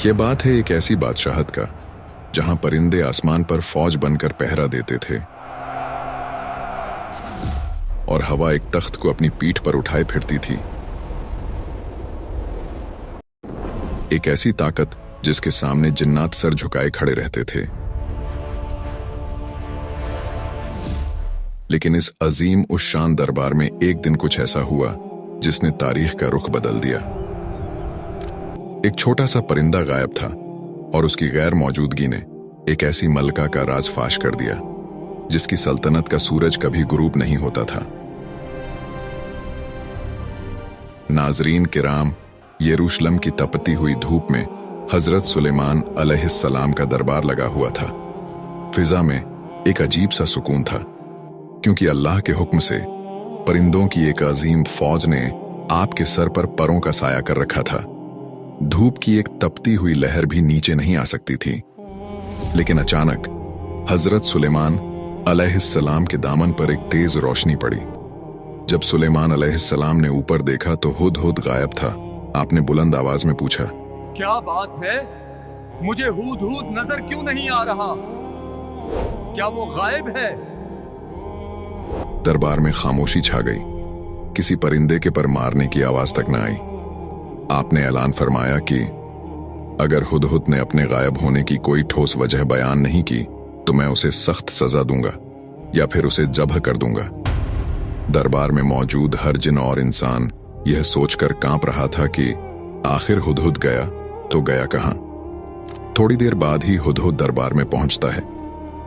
ये बात है एक ऐसी बादशाहत का जहां परिंदे आसमान पर फौज बनकर पहरा देते थे और हवा एक तख्त को अपनी पीठ पर उठाए फिरती थी। एक ऐसी ताकत जिसके सामने जिन्नात सर झुकाए खड़े रहते थे। लेकिन इस अजीम उस शान दरबार में एक दिन कुछ ऐसा हुआ जिसने तारीख का रुख बदल दिया। एक छोटा सा परिंदा गायब था और उसकी गैर मौजूदगी ने एक ऐसी मलका का राज फाश कर दिया जिसकी सल्तनत का सूरज कभी गुरूब नहीं होता था। नाजरीन किराम, यरूशलेम की तपती हुई धूप में हजरत सुलेमान अलैहिस्सलाम का दरबार लगा हुआ था। फिजा में एक अजीब सा सुकून था, क्योंकि अल्लाह के हुक्म से परिंदों की एक अजीम फौज ने आपके सर पर परों का साया कर रखा था। धूप की एक तपती हुई लहर भी नीचे नहीं आ सकती थी। लेकिन अचानक हजरत सुलेमान अलैहिस्सलाम के दामन पर एक तेज रोशनी पड़ी। जब सुलेमान अलैहिस्सलाम ने ऊपर देखा तो हुदहुद गायब था। आपने बुलंद आवाज में पूछा, क्या बात है? मुझे हुदहुद नजर क्यों नहीं आ रहा? क्या वो गायब है? दरबार में खामोशी छा गई। किसी परिंदे के पर मारने की आवाज तक न आई। आपने ऐलान फरमाया कि अगर हुदहुद ने अपने गायब होने की कोई ठोस वजह बयान नहीं की तो मैं उसे सख्त सजा दूंगा या फिर उसे जब्ह कर दूंगा। दरबार में मौजूद हर जिन और इंसान यह सोचकर कांप रहा था कि आखिर हुदहुद गया तो गया कहां। थोड़ी देर बाद ही हुदहुद दरबार में पहुंचता है।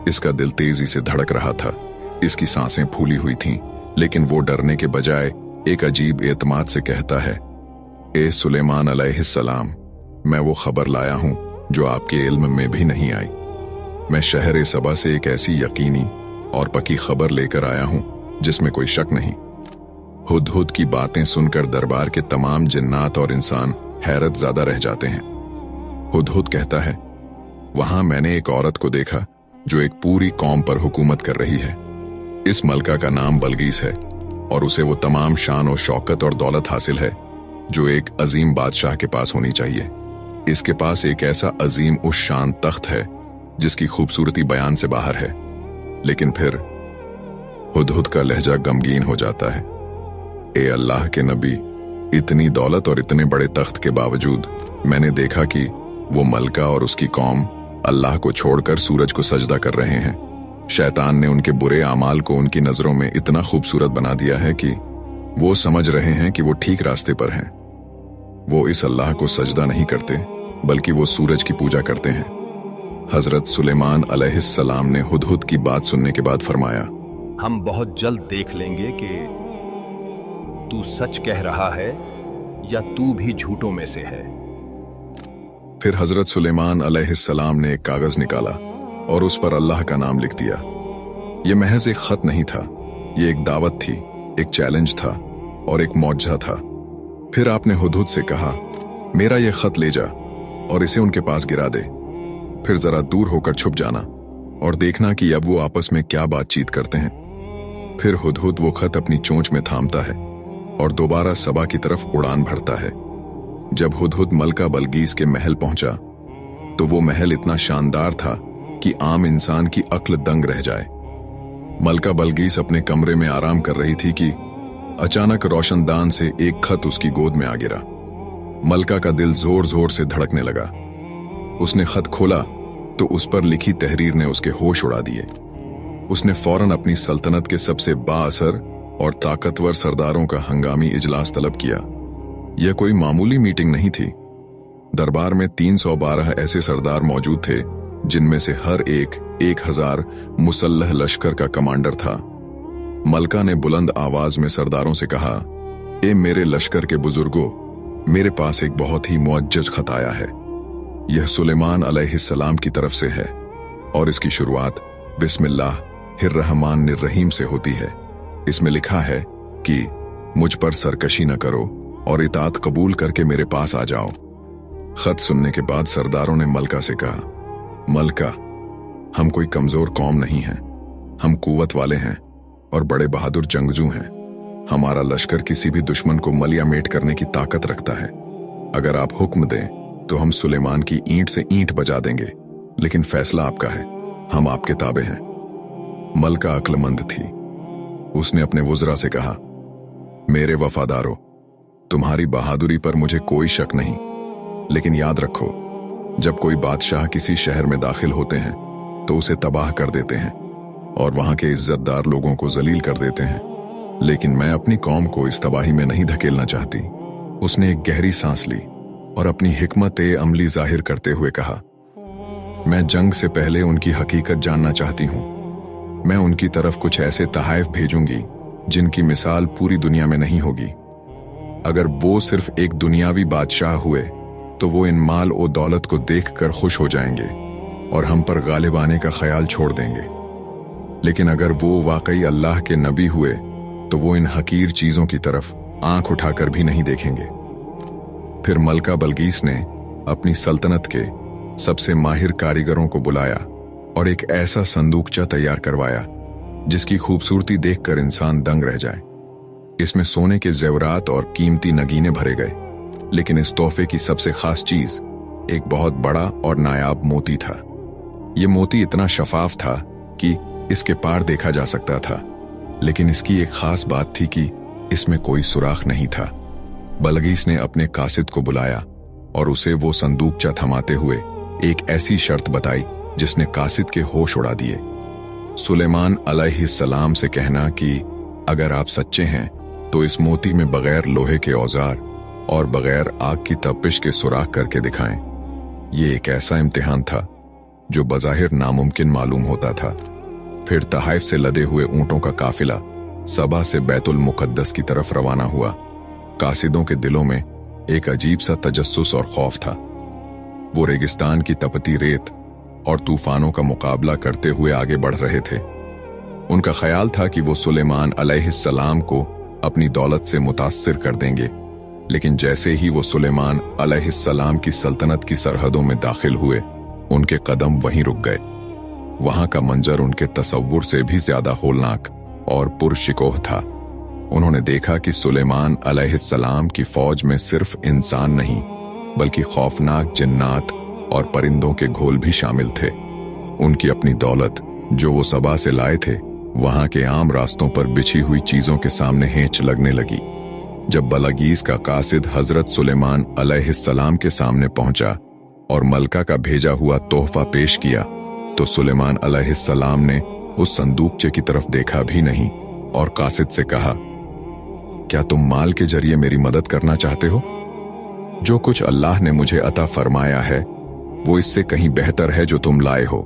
इसका दिल तेजी से धड़क रहा था, इसकी सांसें फूली हुई थीं, लेकिन वो डरने के बजाय एक अजीब एतमाद से कहता है, ए सुलेमान अलैहिस्सलाम, मैं वो खबर लाया हूं जो आपके इल्म में भी नहीं आई। मैं शहर सबा से एक ऐसी यकीनी और पक्की खबर लेकर आया हूं जिसमें कोई शक नहीं। हुदहुद की बातें सुनकर दरबार के तमाम जिन्नात और इंसान हैरत ज़्यादा रह जाते हैं। हुदहुद कहता है, वहां मैंने एक औरत को देखा जो एक पूरी कौम पर हुकूमत कर रही है। इस मलका का नाम बल्गीस है और उसे वो तमाम शान और शौकत और दौलत हासिल है जो एक अजीम बादशाह के पास होनी चाहिए। इसके पास एक ऐसा अजीम उस शान तख्त है जिसकी खूबसूरती बयान से बाहर है। लेकिन फिर हुदहुद का लहजा गमगीन हो जाता है। ए अल्लाह के नबी, इतनी दौलत और इतने बड़े तख्त के बावजूद मैंने देखा कि वो मलका और उसकी कौम अल्लाह को छोड़कर सूरज को सजदा कर रहे हैं। शैतान ने उनके बुरे आमाल को उनकी नजरों में इतना खूबसूरत बना दिया है कि वो समझ रहे हैं कि वो ठीक रास्ते पर हैं। वो इस अल्लाह को सजदा नहीं करते बल्कि वो सूरज की पूजा करते हैं। हजरत सुलेमान अलैहिस्सलाम ने हुदहुद की बात सुनने के बाद फरमाया, हम बहुत जल्द देख लेंगे कि तू सच कह रहा है या तू भी झूठों में से है। फिर हजरत सुलेमान अलैहिस्सलाम ने एक कागज निकाला और उस पर अल्लाह का नाम लिख दिया। यह महज एक खत नहीं था, ये एक दावत थी, एक चैलेंज था और एक मौजज़ा था। फिर आपने हुदहुद से कहा, मेरा यह खत ले जा और इसे उनके पास गिरा दे। फिर जरा दूर होकर छुप जाना और देखना कि अब वो आपस में क्या बातचीत करते हैं। फिर हुदहुद वो खत अपनी चोंच में थामता है और दोबारा सबा की तरफ उड़ान भरता है। जब हुदहुद मलका बल्गीस के महल पहुंचा तो वो महल इतना शानदार था कि आम इंसान की अक्ल दंग रह जाए। मलका बल्गीस अपने कमरे में आराम कर रही थी कि अचानक रोशनदान से एक खत उसकी गोद में आ गिरा। मलका का दिल जोर जोर से धड़कने लगा। उसने खत खोला तो उस पर लिखी तहरीर ने उसके होश उड़ा दिए। उसने फौरन अपनी सल्तनत के सबसे बाअसर और ताकतवर सरदारों का हंगामी इजलास तलब किया। यह कोई मामूली मीटिंग नहीं थी। दरबार में 312 ऐसे सरदार मौजूद थे जिनमें से हर एक 1000 मुसल्लह लश्कर का कमांडर था। मलका ने बुलंद आवाज में सरदारों से कहा, ए मेरे लश्कर के बुजुर्गों, मेरे पास एक बहुत ही मुअज्जज खत आया है। यह सुलेमान अलैहिस्सलाम की तरफ से है और इसकी शुरुआत बिस्मिल्लाहिर्रहमानिर्रहीम से होती है। इसमें लिखा है कि मुझ पर सरकशी न करो और इताअत कबूल करके मेरे पास आ जाओ। खत सुनने के बाद सरदारों ने मलका से कहा, मलका, हम कोई कमजोर कौम नहीं हैं, हम कुव्वत वाले हैं और बड़े बहादुर जंगजू हैं। हमारा लश्कर किसी भी दुश्मन को मलिया मेट करने की ताकत रखता है। अगर आप हुक्म दें तो हम सुलेमान की ईंट से ईंट बजा देंगे, लेकिन फैसला आपका है, हम आपके ताबे हैं। मलका अक्लमंद थी। उसने अपने वुज़रा से कहा, मेरे वफादारों, तुम्हारी बहादुरी पर मुझे कोई शक नहीं, लेकिन याद रखो, जब कोई बादशाह किसी शहर में दाखिल होते हैं तो उसे तबाह कर देते हैं और वहां के इज्जतदार लोगों को जलील कर देते हैं, लेकिन मैं अपनी कौम को इस तबाही में नहीं धकेलना चाहती। उसने एक गहरी सांस ली और अपनी हिकमत अमली जाहिर करते हुए कहा, मैं जंग से पहले उनकी हकीकत जानना चाहती हूं। मैं उनकी तरफ कुछ ऐसे तहाइफ भेजूंगी जिनकी मिसाल पूरी दुनिया में नहीं होगी। अगर वो सिर्फ एक दुनियावी बादशाह हुए तो वो इन माल और दौलत को देखकर खुश हो जाएंगे और हम पर गालिब आने का ख्याल छोड़ देंगे, लेकिन अगर वो वाकई अल्लाह के नबी हुए तो वो इन हकीर चीजों की तरफ आंख उठाकर भी नहीं देखेंगे। फिर मलका बलगीस ने अपनी सल्तनत के सबसे माहिर कारीगरों को बुलाया और एक ऐसा संदूकचा तैयार करवाया जिसकी खूबसूरती देखकर इंसान दंग रह जाए। इसमें सोने के जेवरात और कीमती नगीने भरे गए, लेकिन इस तोहफे की सबसे खास चीज एक बहुत बड़ा और नायाब मोती था। यह मोती इतना शफाफ था कि इसके पार देखा जा सकता था, लेकिन इसकी एक खास बात थी कि इसमें कोई सुराख नहीं था। बलगीस ने अपने कासिद को बुलाया और उसे वो संदूकचा थमाते हुए एक ऐसी शर्त बताई जिसने कासिद के होश उड़ा दिए। सुलेमान अलैहिस्सलाम से कहना कि अगर आप सच्चे हैं तो इस मोती में बगैर लोहे के औजार और बगैर आग की तपिश के सुराख करके दिखाएं। ये एक ऐसा इम्तिहान था जो बज़ाहिर नामुमकिन मालूम होता था। फिर तहाइफ से लदे हुए ऊंटों का काफिला सबा से बैतुल मुकद्दस की तरफ रवाना हुआ। कासिदों के दिलों में एक अजीब सा तजस्सुस और खौफ था। वो रेगिस्तान की तपती रेत और तूफानों का मुकाबला करते हुए आगे बढ़ रहे थे। उनका ख्याल था कि वो सुलेमान अलैहिस्सलाम को अपनी दौलत से मुतासिर कर देंगे, लेकिन जैसे ही वो सुलेमान अलैहिस्सलाम की सल्तनत की सरहदों में दाखिल हुए, उनके कदम वहीं रुक गए। वहां का मंजर उनके तसव्वुर से भी ज्यादा होलनाक और पुरशिकोह था। उन्होंने देखा कि सुलेमान अलैहिस्सलाम की फौज में सिर्फ इंसान नहीं, बल्कि खौफनाक जिन्नात और परिंदों के घोल भी शामिल थे। उनकी अपनी दौलत जो वो सबा से लाए थे, वहां के आम रास्तों पर बिछी हुई चीजों के सामने हेंच लगने लगी। जब बलगीस का कासिद हजरत सुलेमान अलैहिस्सलाम के सामने पहुंचा और मलका का भेजा हुआ तोहफा पेश किया, तो सुलेमान अलैहिस्सलाम ने उस संदूकचे की तरफ देखा भी नहीं और कासिद से कहा, क्या तुम माल के जरिए मेरी मदद करना चाहते हो? जो कुछ अल्लाह ने मुझे अता फरमाया है वो इससे कहीं बेहतर है जो तुम लाए हो।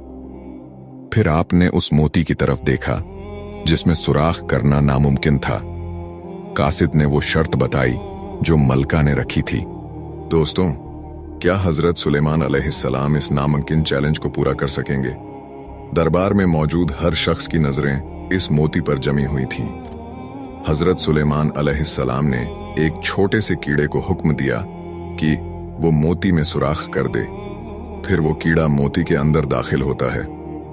फिर आपने उस मोती की तरफ देखा जिसमें सुराख करना नामुमकिन था। कासिद ने वो शर्त बताई जो मलका ने रखी थी। दोस्तों, क्या हजरत सुलेमान अलैहिस्सलाम इस नामुमकिन चैलेंज को पूरा कर सकेंगे? दरबार में मौजूद हर शख्स की नजरें इस मोती पर जमी हुई थीं। हजरत सुलेमान अलैहिस्सलाम ने एक छोटे से कीड़े को हुक्म दिया कि वो मोती में सुराख कर दे। फिर वो कीड़ा मोती के अंदर दाखिल होता है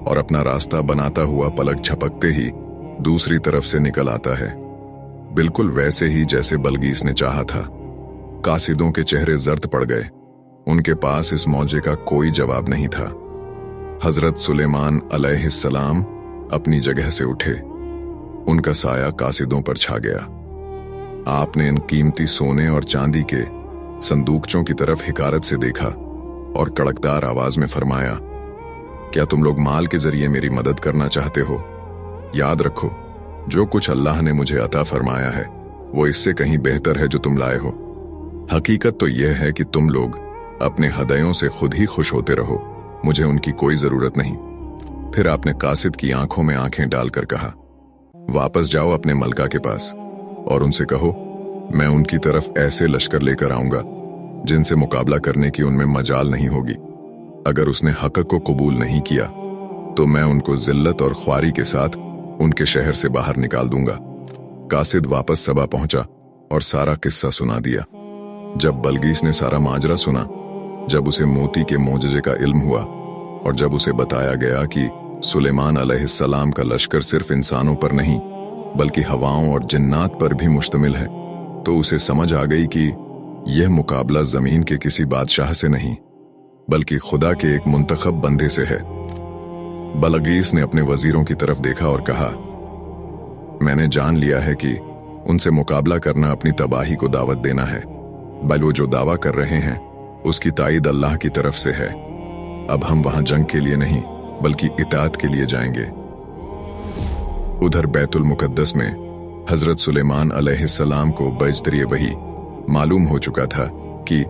और अपना रास्ता बनाता हुआ पलक झपकते ही दूसरी तरफ से निकल आता है, बिल्कुल वैसे ही जैसे बलगीस ने चाहा था। कासिदों के चेहरे जर्द पड़ गए। उनके पास इस मौजे का कोई जवाब नहीं था। हजरत सुलेमान अलैहिस्सलाम अपनी जगह से उठे। उनका साया कासिदों पर छा गया। आपने इन कीमती सोने और चांदी के संदूकचों की तरफ हिकारत से देखा और कड़कदार आवाज में फरमाया, क्या तुम लोग माल के जरिए मेरी मदद करना चाहते हो? याद रखो, जो कुछ अल्लाह ने मुझे अता फरमाया है वो इससे कहीं बेहतर है जो तुम लाए हो। हकीकत तो यह है कि तुम लोग अपने हदयों से खुद ही खुश होते रहो, मुझे उनकी कोई जरूरत नहीं। फिर आपने कासिद की आंखों में आंखें डालकर कहा, वापस जाओ अपने मलका के पास और उनसे कहो, मैं उनकी तरफ ऐसे लश्कर लेकर आऊंगा जिनसे मुकाबला करने की उनमें मजाल नहीं होगी। अगर उसने हक को कबूल नहीं किया तो मैं उनको जिल्लत और ख्वारी के साथ उनके शहर से बाहर निकाल दूंगा। कासिद वापस सबा पहुंचा और सारा किस्सा सुना दिया। जब बलगीस ने सारा माजरा सुना, जब उसे मोती के मोजजे का इल्म हुआ और जब उसे बताया गया कि सुलेमान अलैहिस्सलाम का लश्कर सिर्फ इंसानों पर नहीं बल्कि हवाओं और जिन्नात पर भी मुश्तमिल है, तो उसे समझ आ गई कि यह मुकाबला जमीन के किसी बादशाह से नहीं, बल्कि खुदा के एक मुंतखब बंदे से है। बलगीस ने अपने वजीरों की तरफ देखा और कहा, मैंने जान लिया है कि उनसे मुकाबला करना अपनी तबाही को दावत देना है। बल वो जो दावा कर रहे हैं उसकी ताईद अल्लाह की तरफ से है। अब हम वहां जंग के लिए नहीं बल्कि इताअत के लिए जाएंगे। उधर बैतुल मुकद्दस में हजरत सुलेमान अलैहिस्सलाम को बजदरिए वही मालूम हो चुका था कि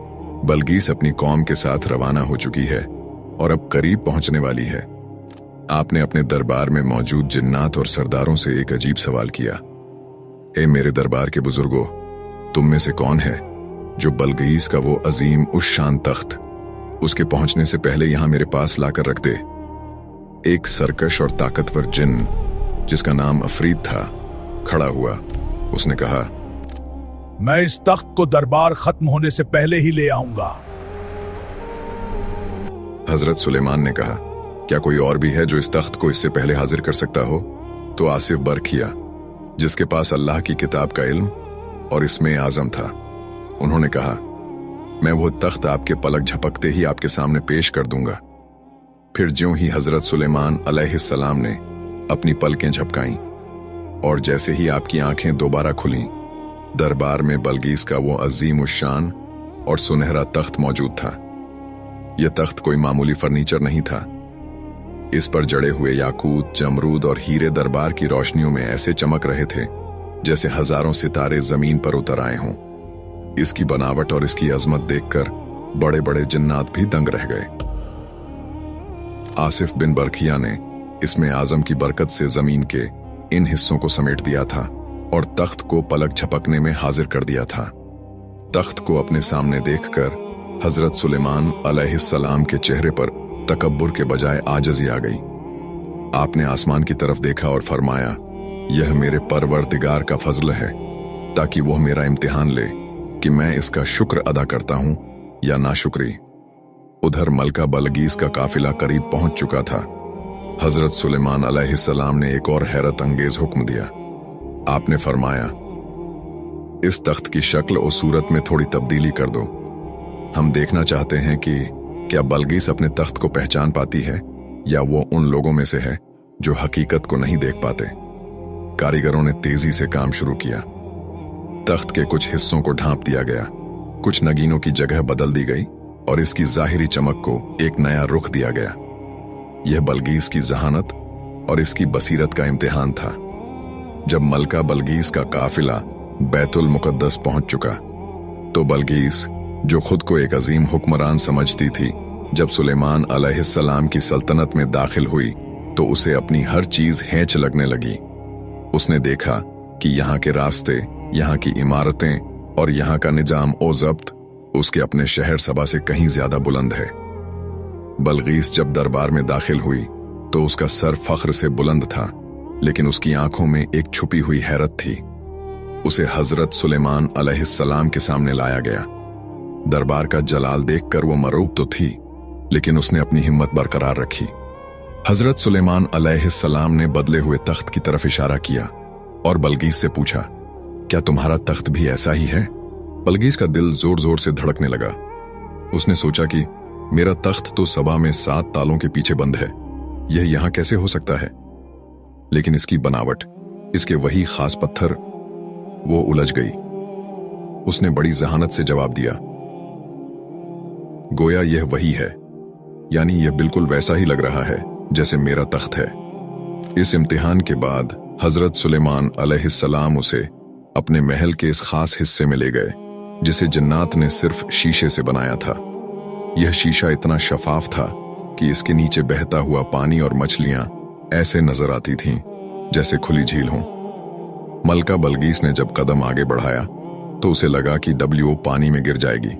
बलगीस अपनी कौम के साथ रवाना हो चुकी है और अब करीब पहुंचने वाली है। आपने अपने दरबार में मौजूद जिन्नात और सरदारों से एक अजीब सवाल किया, ए मेरे दरबार के बुजुर्गों, तुम में से कौन है जो बलगीस का वो अजीम उस शान तख्त उसके पहुंचने से पहले यहां मेरे पास लाकर रख दे। एक सरकश और ताकतवर जिन जिसका नाम अफरीद था खड़ा हुआ। उसने कहा, मैं इस तख्त को दरबार खत्म होने से पहले ही ले आऊंगा। हजरत सुलेमान ने कहा, क्या कोई और भी है जो इस तख्त को इससे पहले हाजिर कर सकता हो? तो आसिफ बरखिया, जिसके पास अल्लाह की किताब का इल्म और इसमें आजम था, उन्होंने कहा, मैं वो तख्त आपके पलक झपकते ही आपके सामने पेश कर दूंगा। फिर ज्यों ही हजरत सुलेमान अलैहिस्सलाम ने अपनी पलकें झपकाईं और जैसे ही आपकी आंखें दोबारा खुलीं, दरबार में बलगीस का वो अजीम उश्शान और सुनहरा तख्त मौजूद था। यह तख्त कोई मामूली फर्नीचर नहीं था। इस पर जड़े हुए याकूत, जमरूद और हीरे दरबार की रोशनियों में ऐसे चमक रहे थे जैसे हजारों सितारे जमीन पर उतर आए हों। इसकी बनावट और इसकी अजमत देखकर बड़े बड़े जिन्नात भी दंग रह गए। आसिफ बिन बरखिया ने इसमें आजम की बरकत से जमीन के इन हिस्सों को समेट दिया था और तख्त को पलक झपकने में हाजिर कर दिया था। तख्त को अपने सामने देखकर हजरत सुलेमान अलैहिस्सलाम के चेहरे पर तकब्बुर के बजाय आजजी आ गई। आपने आसमान की तरफ देखा और फरमाया, यह मेरे परवरदिगार का फजल है ताकि वह मेरा इम्तिहान ले कि मैं इसका शुक्र अदा करता हूं या नाशुक्री। उधर मलका बलगीस का काफिला करीब पहुंच चुका था। हजरत सुलेमान अलैहिस्सलाम ने एक और हैरत अंगेज हुक्म दिया। आपने फरमाया, इस तख्त की शक्ल और सूरत में थोड़ी तब्दीली कर दो। हम देखना चाहते हैं कि क्या बलगीस अपने तख्त को पहचान पाती है या वो उन लोगों में से है जो हकीकत को नहीं देख पाते। कारीगरों ने तेजी से काम शुरू किया। तख्त के कुछ हिस्सों को ढांप दिया गया, कुछ नगीनों की जगह बदल दी गई और इसकी जाहिरी चमक को एक नया रुख दिया गया। यह बलगीस की जहानत और इसकी बसीरत का इम्तिहान था। जब मलका बलगीस का काफिला बैतुल मुकद्दस पहुंच चुका तो बलगीस, जो खुद को एक अजीम हुक्मरान समझती थी, जब सुलेमान अलैहिस्सलाम की सल्तनत में दाखिल हुई तो उसे अपनी हर चीज हेंच लगने लगी। उसने देखा कि यहाँ के रास्ते, यहाँ की इमारतें और यहाँ का निजाम ओ ज़ब्त उसके अपने शहर सबा से कहीं ज्यादा बुलंद है। बलगीस जब दरबार में दाखिल हुई तो उसका सर फख्र से बुलंद था, लेकिन उसकी आंखों में एक छुपी हुई हैरत थी। उसे हजरत सुलेमान अलैहिस्सलाम के सामने लाया गया। दरबार का जलाल देखकर वो मरूब तो थी, लेकिन उसने अपनी हिम्मत बरकरार रखी। हजरत सुलेमान अलैहिस्सलाम ने बदले हुए तख्त की तरफ इशारा किया और बलगीस से पूछा, क्या तुम्हारा तख्त भी ऐसा ही है? बलगीस का दिल जोर जोर से धड़कने लगा। उसने सोचा कि मेरा तख्त तो सबा में 7 तालों के पीछे बंद है, यह यहां कैसे हो सकता है? लेकिन इसकी बनावट, इसके वही खास पत्थर, वो उलझ गई। उसने बड़ी जहानत से जवाब दिया, गोया यह वही है, यानी यह बिल्कुल वैसा ही लग रहा है जैसे मेरा तख्त है। इस इम्तिहान के बाद हजरत सुलेमान अलैहिस्सलाम उसे अपने महल के इस खास हिस्से में ले गए जिसे जिन्नात ने सिर्फ शीशे से बनाया था। यह शीशा इतना शफाफ था कि इसके नीचे बहता हुआ पानी और मछलियां ऐसे नजर आती थीं जैसे खुली झील हों। मलका बलगीस ने जब कदम आगे बढ़ाया तो उसे लगा कि डब्ल्यू पानी में गिर जाएगी।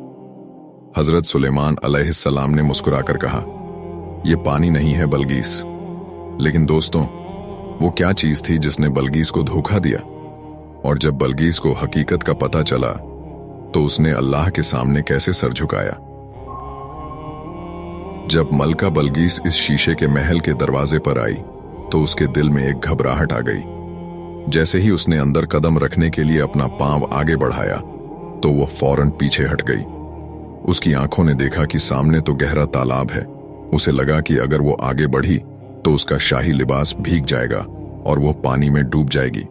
हजरत सुलेमान अलैहिस्सलाम ने मुस्कुराकर कहा, यह पानी नहीं है बलगीस। लेकिन दोस्तों, वो क्या चीज थी जिसने बलगीस को धोखा दिया? और जब बलगीस को हकीकत का पता चला तो उसने अल्लाह के सामने कैसे सर झुकाया? जब मलका बलगीस इस शीशे के महल के दरवाजे पर आई तो उसके दिल में एक घबराहट आ गई। जैसे ही उसने अंदर कदम रखने के लिए अपना पांव आगे बढ़ाया तो वो फौरन पीछे हट गई। उसकी आंखों ने देखा कि सामने तो गहरा तालाब है। उसे लगा कि अगर वो आगे बढ़ी तो उसका शाही लिबास भीग जाएगा और वो पानी में डूब जाएगी।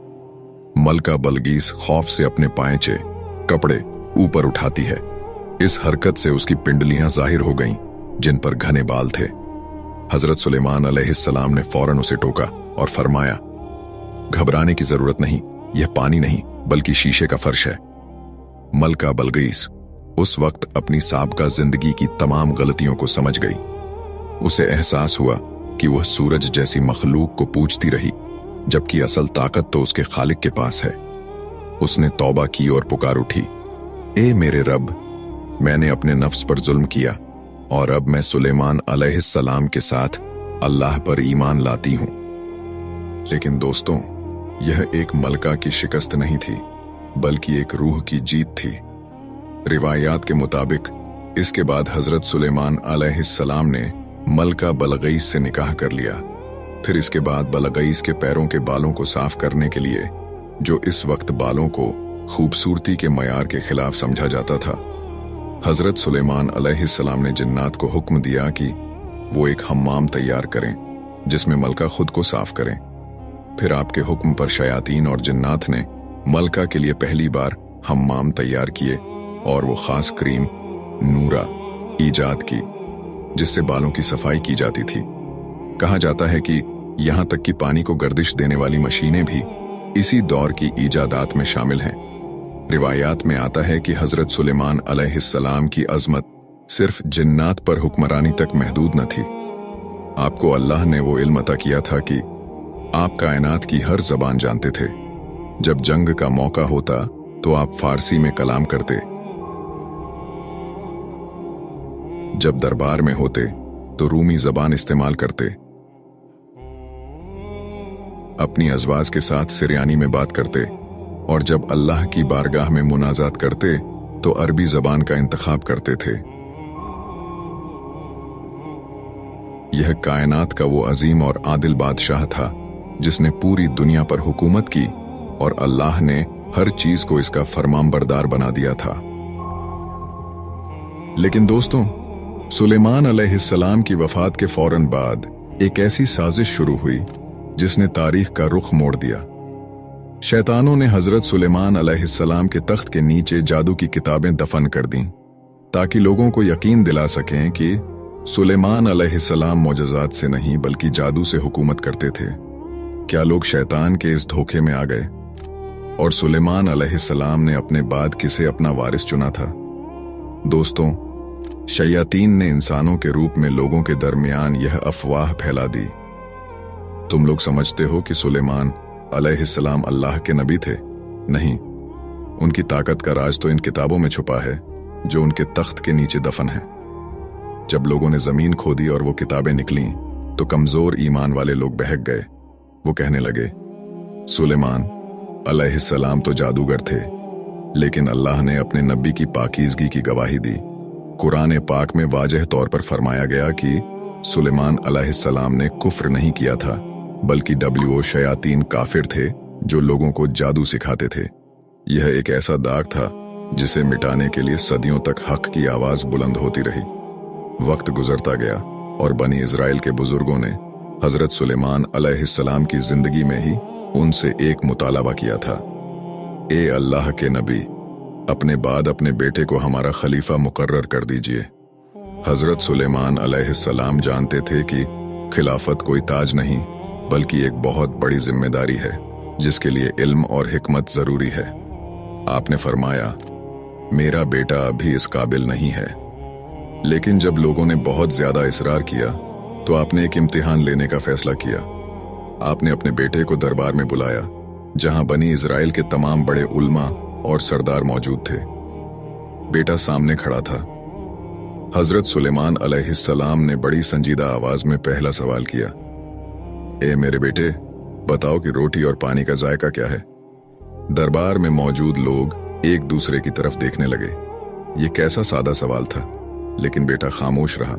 मलका बलगीस खौफ से अपने पांचे कपड़े ऊपर उठाती है। इस हरकत से उसकी पिंडलियां जाहिर हो गईं, जिन पर घने बाल थे। हजरत सुलेमान अलैहिस्सलाम ने फौरन उसे टोका और फरमाया, घबराने की जरूरत नहीं, यह पानी नहीं बल्कि शीशे का फर्श है। मलका बलगीस उस वक्त अपनी साबका जिंदगी की तमाम गलतियों को समझ गई। उसे एहसास हुआ कि वह सूरज जैसी मखलूक को पूजती रही, जबकि असल ताकत तो उसके खालिक के पास है। उसने तौबा की और पुकार उठी, ए मेरे रब, मैंने अपने नफ्स पर जुल्म किया और अब मैं सुलेमान अलैहिस्सलाम के साथ अल्लाह पर ईमान लाती हूं। लेकिन दोस्तों, यह एक मलका की शिकस्त नहीं थी, बल्कि एक रूह की जीत थी। रिवायात के मुताबिक इसके बाद हजरत सुलेमान अलैहिस्सलाम ने मलका बलगईस से निकाह कर लिया। फिर इसके बाद बलगईस के पैरों के बालों को साफ करने के लिए, जो इस वक्त बालों को खूबसूरती के मयार के खिलाफ समझा जाता था, हजरत सुलेमान अलैहिस्सलाम ने जिन्नात को हुक्म दिया कि वो एक हम्माम तैयार करें जिसमें मलका खुद को साफ करें। फिर आपके हुक्म पर शयातीन और जिन्नात ने मलका के लिए पहली बार हम्माम तैयार किए और वो खास क्रीम नूरा ईजाद की जिससे बालों की सफाई की जाती थी। कहा जाता है कि यहां तक कि पानी को गर्दिश देने वाली मशीनें भी इसी दौर की ईजादात में शामिल हैं। रिवायात में आता है कि हजरत सुलेमान अलैहिस्सलाम की अजमत सिर्फ जिन्नात पर हुक्मरानी तक महदूद न थी। आपको अल्लाह ने वो इल्म अता किया था कि आप कायनात की हर जबान जानते थे। जब जंग का मौका होता तो आप फारसी में कलाम करते, जब दरबार में होते तो रूमी जबान इस्तेमाल करते, अपनी अज़वाज के साथ सिरयानी में बात करते और जब अल्लाह की बारगाह में मुनाजात करते तो अरबी जबान का इंतखाब करते थे। यह कायनात का वो अजीम और आदिल बादशाह था जिसने पूरी दुनिया पर हुकूमत की और अल्लाह ने हर चीज को इसका फरमानबरदार बना दिया था। लेकिन दोस्तों, सुलेमान अलैहिस्सलाम की वफात के फौरन बाद एक ऐसी साजिश शुरू हुई जिसने तारीख का रुख मोड़ दिया। शैतानों ने हजरत सुलेमान अलैहिस्सलाम के तख्त के नीचे जादू की किताबें दफन कर दीं ताकि लोगों को यकीन दिला सकें कि सुलेमान अलैहिस्सलाम मोजज़ात से नहीं बल्कि जादू से हुकूमत करते थे। क्या लोग शैतान के इस धोखे में आ गए और सुलेमान अलैहिस्सलाम ने अपने बाद किसे अपना वारिस चुना था? दोस्तों, शयातीन ने इंसानों के रूप में लोगों के दरमियान यह अफवाह फैला दी। तुम लोग समझते हो कि सुलेमान अलैहिस्सलाम अल्लाह के नबी थे? नहीं, उनकी ताकत का राज तो इन किताबों में छुपा है जो उनके तख्त के नीचे दफन है। जब लोगों ने जमीन खोदी और वो किताबें निकली तो कमजोर ईमान वाले लोग बहक गए। वो कहने लगे, सुलेमान अलैहिस्सलाम तो जादूगर थे, लेकिन अल्लाह ने अपने नबी की पाकीज़गी की गवाही दी। कुरान पाक में वाज़ेह तौर पर फरमाया गया कि सुलेमान अलैहिस्सलाम ने कुफ्र नहीं किया था, बल्कि शयातीन काफिर थे जो लोगों को जादू सिखाते थे। यह एक ऐसा दाग था जिसे मिटाने के लिए सदियों तक हक की आवाज बुलंद होती रही। वक्त गुजरता गया और बनी इजराइल के बुजुर्गों ने हजरत सुलेमान अलैहिस्सलाम की जिंदगी में ही उनसे एक मुतालबा किया था, ए अल्लाह के नबी, अपने बाद अपने बेटे को हमारा खलीफा मुकर्रर कर दीजिए। हजरत सुलेमान अलैहिस्सलाम जानते थे कि खिलाफत कोई ताज नहीं बल्कि एक बहुत बड़ी जिम्मेदारी है जिसके लिए इल्म और हिकमत जरूरी है। आपने फरमाया, मेरा बेटा अभी इस काबिल नहीं है। लेकिन जब लोगों ने बहुत ज्यादा इसरार किया तो आपने एक इम्तिहान लेने का फैसला किया। आपने अपने बेटे को दरबार में बुलाया जहां बनी इजराइल के तमाम बड़े उल्मा और सरदार मौजूद थे। बेटा सामने खड़ा था। हजरत सुलेमान अलैहिस्सलाम ने बड़ी संजीदा आवाज में पहला सवाल किया, ए मेरे बेटे, बताओ कि रोटी और पानी का जायका क्या है? दरबार में मौजूद लोग एक दूसरे की तरफ देखने लगे। ये कैसा सादा सवाल था, लेकिन बेटा खामोश रहा।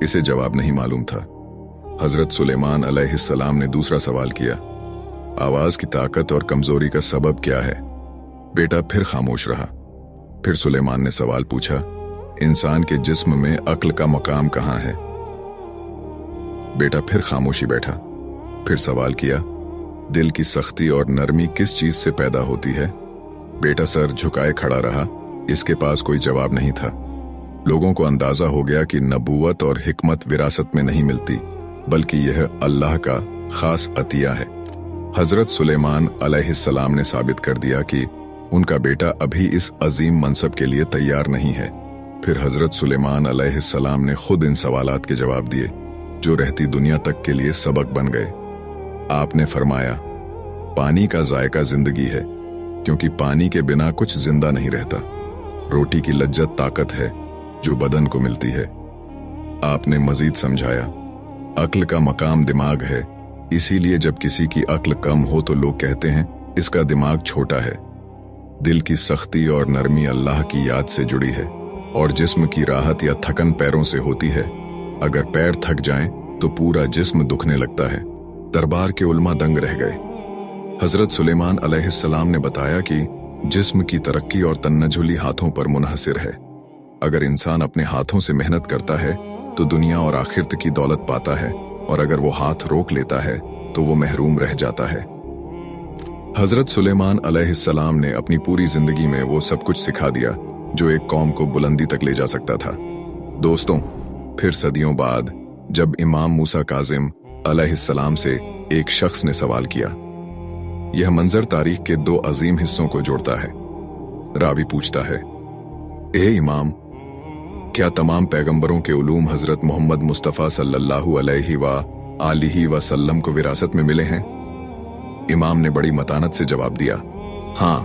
इसे जवाब नहीं मालूम था। हजरत सुलेमान अलैहिस्सलाम ने दूसरा सवाल किया, आवाज की ताकत और कमजोरी का सबब क्या है? बेटा फिर खामोश रहा। फिर सुलेमान ने सवाल पूछा, इंसान के जिस्म में अक्ल का मकाम कहाँ है? बेटा फिर खामोशी बैठा। फिर सवाल किया, दिल की सख्ती और नरमी किस चीज से पैदा होती है? बेटा सर झुकाए खड़ा रहा। इसके पास कोई जवाब नहीं था। लोगों को अंदाजा हो गया कि नबूवत और हिकमत विरासत में नहीं मिलती, बल्कि यह अल्लाह का खास अतिया है। हजरत सुलेमान अलैहिस्सलाम ने साबित कर दिया कि उनका बेटा अभी इस अजीम मनसब के लिए तैयार नहीं है। फिर हजरत सुलेमान अलैहिस्सलाम ने खुद इन सवालात के जवाब दिए, जो रहती दुनिया तक के लिए सबक बन गए। आपने फरमाया, पानी का जायका जिंदगी है, क्योंकि पानी के बिना कुछ जिंदा नहीं रहता। रोटी की लज्जत ताकत है जो बदन को मिलती है। आपने मजीद समझाया, अक्ल का मकाम दिमाग है, इसीलिए जब किसी की अक्ल कम हो तो लोग कहते हैं इसका दिमाग छोटा है। दिल की सख्ती और नरमी अल्लाह की याद से जुड़ी है, और जिस्म की राहत या थकन पैरों से होती है। अगर पैर थक जाएं तो पूरा जिस्म दुखने लगता है। दरबार के उलमा दंग रह गए। हजरत सुलेमान अलैहिस्सलाम ने बताया कि जिस्म की तरक्की और तन्नजुली हाथों पर मुनहसिर है। अगर इंसान अपने हाथों से मेहनत करता है तो दुनिया और आखिरत की दौलत पाता है, और अगर वो हाथ रोक लेता है तो वो महरूम रह जाता है। हजरत सुलेमान अलैहिस्सलाम ने अपनी पूरी जिंदगी में वो सब कुछ सिखा दिया जो एक कौम को बुलंदी तक ले जा सकता था। दोस्तों, फिर सदियों बाद जब इमाम मूसा काजिम अलैहिस्सलाम से एक शख्स ने सवाल किया, यह मंजर तारीख के दो अजीम हिस्सों को जोड़ता है। रावी पूछता है, ए इमाम, क्या तमाम पैगंबरों के उलूम हजरत मोहम्मद मुस्तफ़ा सल्लल्लाहु अलैहि वसल्लम को विरासत में मिले हैं? इमाम ने बड़ी मतानत से जवाब दिया, हाँ,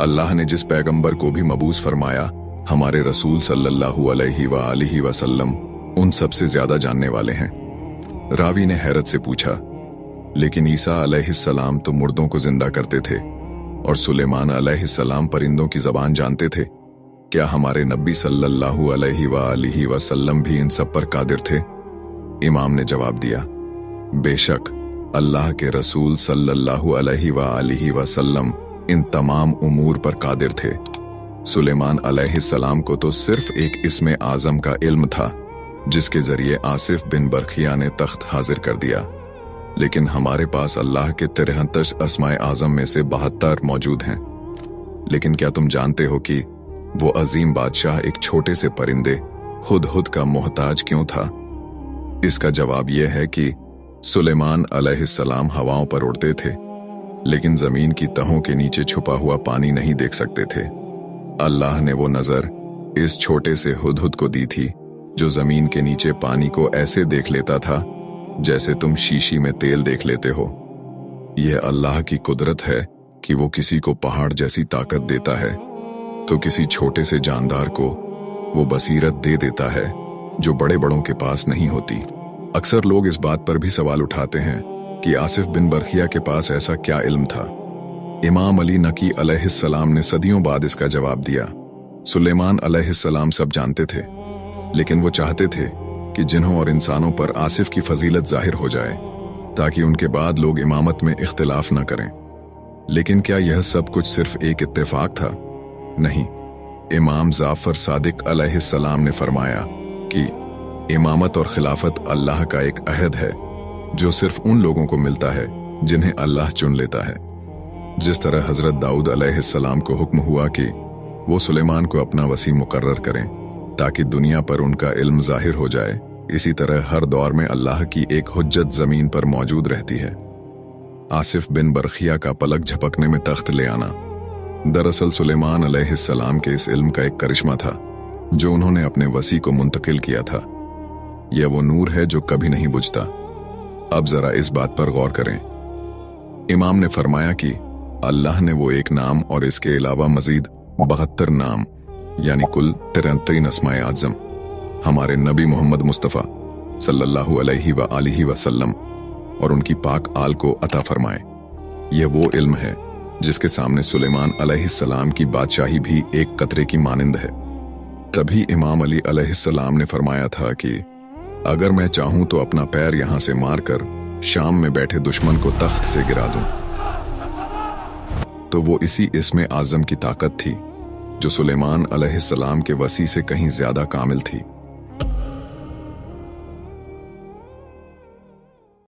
अल्लाह ने जिस पैगंबर को भी मबूस फरमाया, हमारे रसूल सल्लल्लाहु अलैहि वसल्लम उन सबसे ज्यादा जानने वाले हैं। रावी ने हैरत से पूछा, लेकिन ईसा अलैहिस्सलाम तो मुर्दों को जिंदा करते थे, और सुलेमान अलैहिस्सलाम परिंदों की जबान जानते थे। क्या हमारे नबी सल्लल्लाहु अलैहि वसल्लम भी इन सब पर कादिर थे? इमाम ने जवाब दिया, बेशक अल्लाह के रसूल सल्लल्लाहु अलैहि वसल्लम इन तमाम उमूर पर कादिर थे। सुलेमान अलैहिस्सलाम को तो सिर्फ एक इस्मे आजम का इल्म था, जिसके जरिए आसिफ बिन बरखिया ने तख्त हाजिर कर दिया, लेकिन हमारे पास अल्लाह के 63 अस्माए आजम में से 72 मौजूद हैं। लेकिन क्या तुम जानते हो कि वो अजीम बादशाह एक छोटे से परिंदे हुदहुद का मोहताज क्यों था? इसका जवाब यह है कि सुलेमान अलैहिस्सलाम हवाओं पर उड़ते थे, लेकिन जमीन की तहों के नीचे छुपा हुआ पानी नहीं देख सकते थे। अल्लाह ने वो नजर इस छोटे से हुदहुद को दी थी, जो जमीन के नीचे पानी को ऐसे देख लेता था जैसे तुम शीशी में तेल देख लेते हो। यह अल्लाह की कुदरत है कि वो किसी को पहाड़ जैसी ताकत देता है तो किसी छोटे से जानदार को वो बसीरत दे देता है जो बड़े बड़ों के पास नहीं होती। अक्सर लोग इस बात पर भी सवाल उठाते हैं कि आसिफ बिन बरखिया के पास ऐसा क्या इल्म था। इमाम अली नकी अलैहिस्सलाम ने सदियों बाद इसका जवाब दिया। सुलेमान अलैहिस्सलाम सब जानते थे, लेकिन वो चाहते थे कि जिन्हों और इंसानों पर आसिफ की फजीलत जाहिर हो जाए, ताकि उनके बाद लोग इमामत में इख्तिलाफ न करें। लेकिन क्या यह सब कुछ सिर्फ एक इत्तेफाक था? नहीं। इमाम जाफर सादिक अलैहिस्सलाम ने फरमाया कि इमामत और खिलाफत अल्लाह का एक अहद है जो सिर्फ उन लोगों को मिलता है जिन्हें अल्लाह चुन लेता है। जिस तरह हजरत दाऊद अलैहिस्सलाम को हुक्म हुआ कि वो सुलेमान को अपना वसी मुकर्रर करें ताकि दुनिया पर उनका इल्म जाहिर हो जाए, इसी तरह हर दौर में अल्लाह की एक हुज्जत जमीन पर मौजूद रहती है। आसिफ बिन बरखिया का पलक झपकने में तख्त ले आना दरअसल सुलेमान अलैहिस्सलाम के इस इल्म का एक करिश्मा था जो उन्होंने अपने वसी को मुंतकिल किया था। यह वो नूर है जो कभी नहीं बुझता। अब जरा इस बात पर गौर करें। इमाम ने फरमाया कि अल्लाह ने वो एक नाम और इसके अलावा मजीद 72 नाम यानी कुल 63 अस्माए आज़म हमारे नबी मोहम्मद मुस्तफ़ा सल्लल्लाहु अलैहि वसल्लम और उनकी पाक आल को अता फरमाए। यह वो इल्म है जिसके सामने सुलेमान अलैहिस्सलाम की बादशाही भी एक कतरे की मानिंद है। तभी इमाम अली अलैहिस्सलाम ने फरमाया था कि अगर मैं चाहूं तो अपना पैर यहां से मारकर शाम में बैठे दुश्मन को तख्त से गिरा दूं। तो वो इसी इस्मे आज़म की ताकत थी जो सुलेमान अलैहिस्सलाम के वसी से कहीं ज्यादा कामिल थी।